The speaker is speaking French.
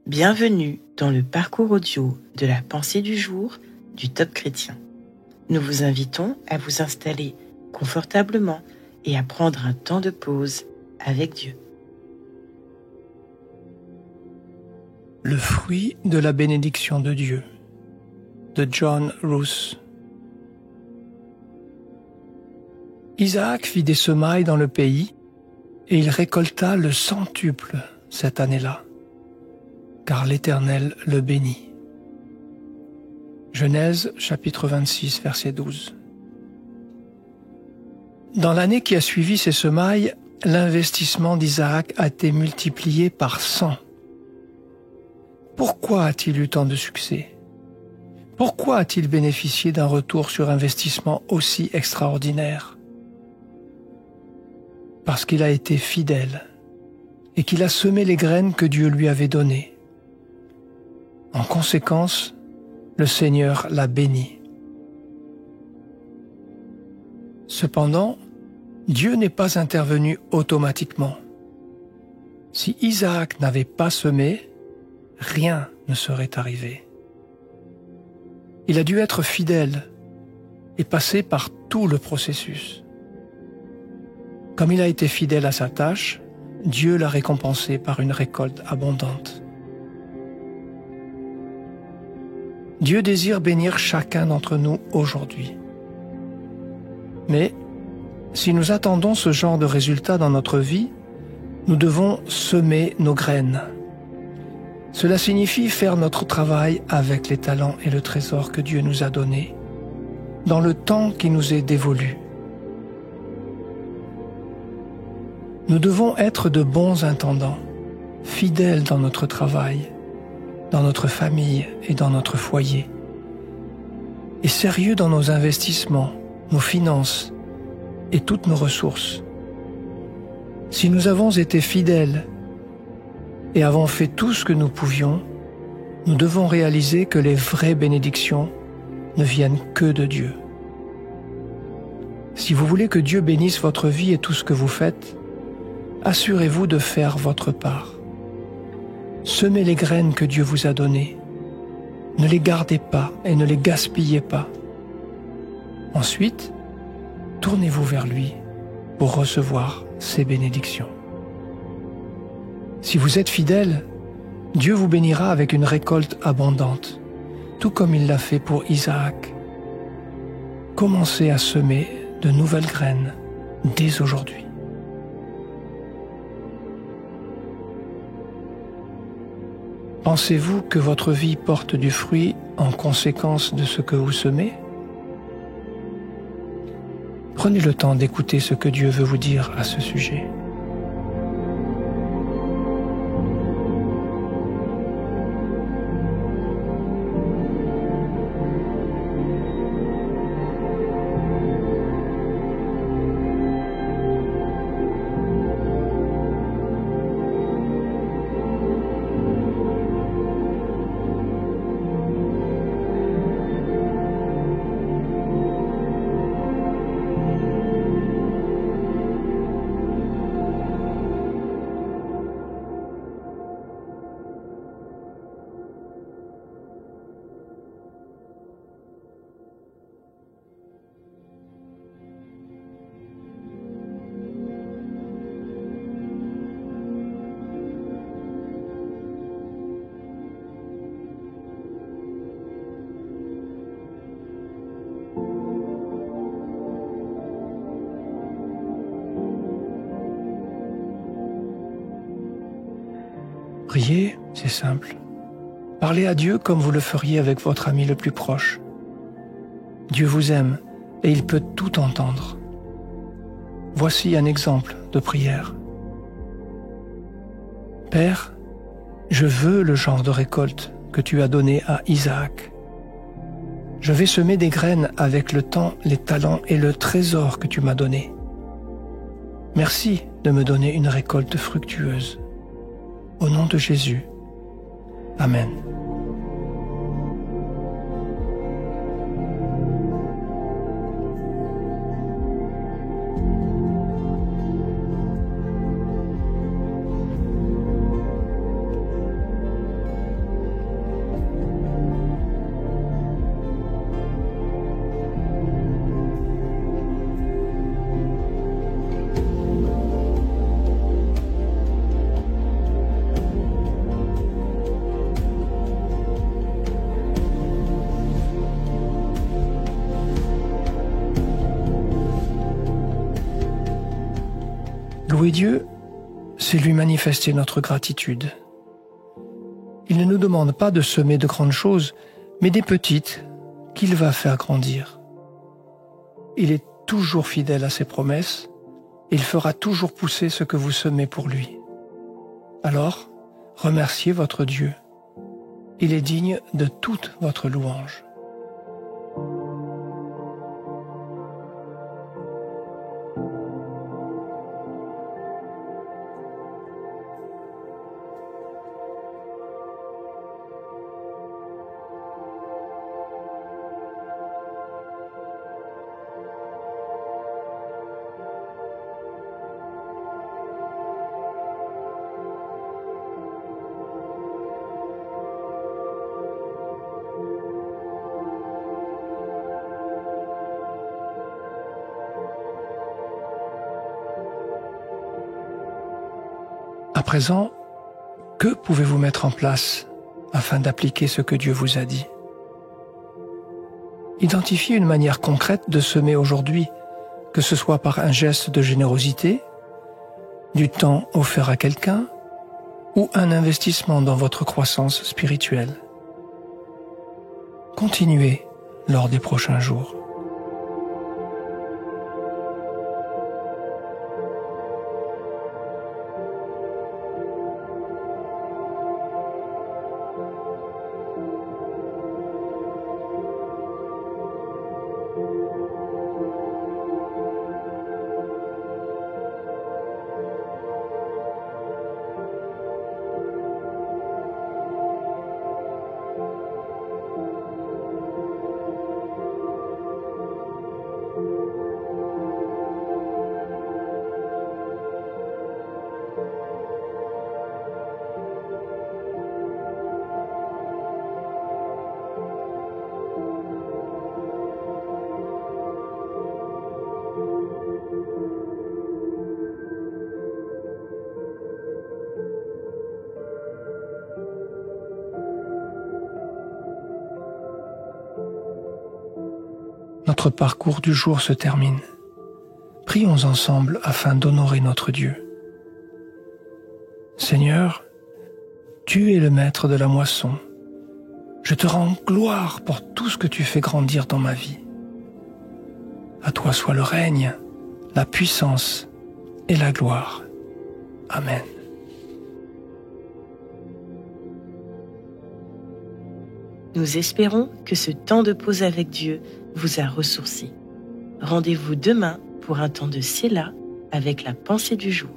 Bienvenue dans le parcours audio de la pensée du jour du Top Chrétien. Nous vous invitons à vous installer confortablement et à prendre un temps de pause avec Dieu. Le fruit de la bénédiction de Dieu, de John Roos. Isaac fit des semailles dans le pays, et il récolta le centuple cette année-là, car l'Éternel le bénit. Genèse chapitre 26, verset 12. Dans l'année qui a suivi ces semailles, l'investissement d'Isaac a été multiplié par 100. Pourquoi a-t-il eu tant de succès? Pourquoi a-t-il bénéficié d'un retour sur investissement aussi extraordinaire? Parce qu'il a été fidèle et qu'il a semé les graines que Dieu lui avait données. En conséquence, le Seigneur l'a béni. Cependant, Dieu n'est pas intervenu automatiquement. Si Isaac n'avait pas semé, rien ne serait arrivé. Il a dû être fidèle et passer par tout le processus. Comme il a été fidèle à sa tâche, Dieu l'a récompensé par une récolte abondante. Dieu désire bénir chacun d'entre nous aujourd'hui. Mais si nous attendons ce genre de résultat dans notre vie, nous devons semer nos graines. Cela signifie faire notre travail avec les talents et le trésor que Dieu nous a donnés, dans le temps qui nous est dévolu. Nous devons être de bons intendants, fidèles dans notre travail, dans notre famille et dans notre foyer, et sérieux dans nos investissements, nos finances et toutes nos ressources. Si nous avons été fidèles et avons fait tout ce que nous pouvions, nous devons réaliser que les vraies bénédictions ne viennent que de Dieu. Si vous voulez que Dieu bénisse votre vie et tout ce que vous faites, assurez-vous de faire votre part. Semez les graines que Dieu vous a données. Ne les gardez pas et ne les gaspillez pas. Ensuite, tournez-vous vers lui pour recevoir ses bénédictions. Si vous êtes fidèle, Dieu vous bénira avec une récolte abondante, tout comme il l'a fait pour Isaac. Commencez à semer de nouvelles graines dès aujourd'hui. Pensez-vous que votre vie porte du fruit en conséquence de ce que vous semez? Prenez le temps d'écouter ce que Dieu veut vous dire à ce sujet. Prier, c'est simple. Parlez à Dieu comme vous le feriez avec votre ami le plus proche. Dieu vous aime et il peut tout entendre. Voici un exemple de prière. Père, je veux le genre de récolte que tu as donné à Isaac. Je vais semer des graines avec le temps, les talents et le trésor que tu m'as donné. Merci de me donner une récolte fructueuse. Au nom de Jésus. Amen. Louer Dieu, c'est lui manifester notre gratitude. Il ne nous demande pas de semer de grandes choses, mais des petites qu'il va faire grandir. Il est toujours fidèle à ses promesses, et il fera toujours pousser ce que vous semez pour lui. Alors, remerciez votre Dieu. Il est digne de toute votre louange. À présent, que pouvez-vous mettre en place afin d'appliquer ce que Dieu vous a dit? Identifiez une manière concrète de semer aujourd'hui, que ce soit par un geste de générosité, du temps offert à quelqu'un ou un investissement dans votre croissance spirituelle. Continuez lors des prochains jours. Notre parcours du jour se termine. Prions ensemble afin d'honorer notre Dieu. Seigneur, tu es le maître de la moisson. Je te rends gloire pour tout ce que tu fais grandir dans ma vie. À toi soit le règne, la puissance et la gloire. Amen. Nous espérons que ce temps de pause avec Dieu vous a ressourci. Rendez-vous demain pour un temps de Séla avec la pensée du jour.